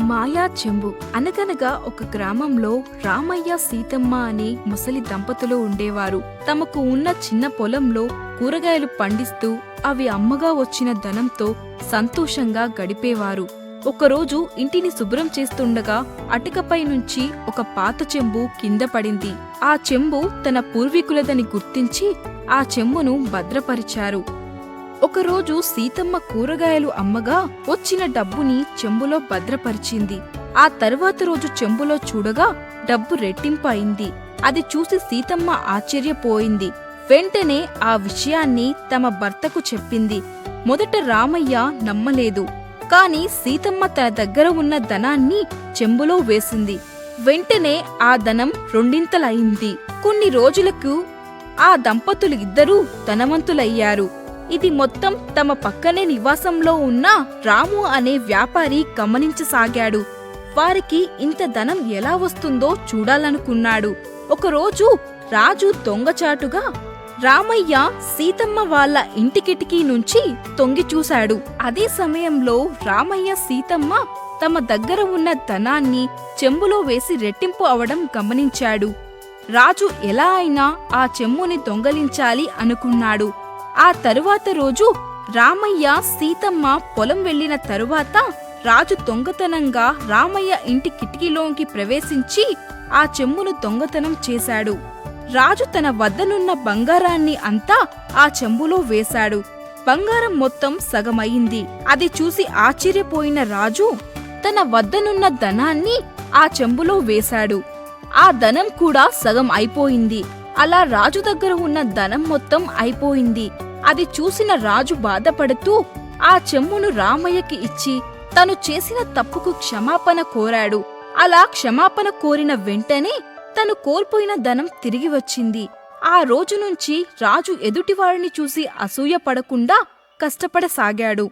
మాయా చెంబు. అనగనగా ఒక గ్రామంలో రామయ్య సీతమ్మ అనే ముసలి దంపతులు ఉండేవారు. తమకు ఉన్న చిన్న పొలంలో కూరగాయలు పండిస్తూ అవి అమ్మగా వచ్చిన ధనంతో సంతోషంగా గడిపేవారు. ఒకరోజు ఇంటిని శుభ్రం చేస్తుండగా అటుకపై నుంచి ఒక పాత చెంబు కింద పడింది. ఆ చెంబు తన పూర్వీకులదని గుర్తించి ఆ చెంబును భద్రపరిచారు. ఒకరోజు సీతమ్మ కూరగాయలు అమ్మగా వచ్చిన డబ్బుని చెంబులో భద్రపరిచింది. ఆ తర్వాత రోజు చెంబులో చూడగా డబ్బు రెట్టింపు అయింది. అది చూసి సీతమ్మ ఆశ్చర్యపోయింది. వెంటనే ఆ విషయాన్ని తమ భర్తకు చెప్పింది. మొదట రామయ్య నమ్మలేదు. కాని సీతమ్మ తన దగ్గర ఉన్న ధనాన్ని చెంబులో వేసింది. వెంటనే ఆ ధనం రెండింతలయింది. కొన్ని రోజులకు ఆ దంపతులు ఇద్దరూ ధనవంతులయ్యారు. ఇది మొత్తం తమ పక్కనే నివాసంలో ఉన్న రాము అనే వ్యాపారి గమనించసాగాడు. వారికి ఇంత ధనం ఎలా వస్తుందో చూడాలనుకున్నాడు. ఒకరోజు రాజు దొంగచాటుగా రామయ్య సీతమ్మ వాళ్ళ ఇంటి కిటికీ నుంచి తొంగి చూశాడు. అదే సమయంలో రామయ్య సీతమ్మ తమ దగ్గర ఉన్న ధనాన్ని చెంబులో వేసి రెట్టింపు అవడం గమనించాడు. రాజు ఎలా అయినా ఆ చెంబుని దొంగలించాలి అనుకున్నాడు. ఆ తరువాత రోజు రామయ్య సీతమ్మ పొలం వెళ్లిన తరువాత రాజు దొంగతనంగా రామయ్య ఇంటి కిటికీలోకి ప్రవేశించి ఆ చెంబును దొంగతనం చేశాడు. రాజు తన వద్దనున్న బంగారాన్ని అంతా ఆ చెంబులో వేశాడు. బంగారం మొత్తం సగమయింది. అది చూసి ఆశ్చర్యపోయిన రాజు తన వద్దనున్న ధనాన్ని ఆ చెంబులో వేశాడు. ఆ ధనం కూడా సగం అయిపోయింది. అలా రాజు దగ్గర ఉన్న ధనం మొత్తం అయిపోయింది. అది చూసిన రాజు బాధపడుతూ ఆ చెంబును రామయ్యకి ఇచ్చి తను చేసిన తప్పుకు క్షమాపణ కోరాడు. అలా క్షమాపణ కోరిన వెంటనే తను కోల్పోయిన ధనం తిరిగి వచ్చింది. ఆ రోజు నుంచి రాజు ఎదుటివారిని చూసి అసూయ పడకుండా కష్టపడసాగాడు.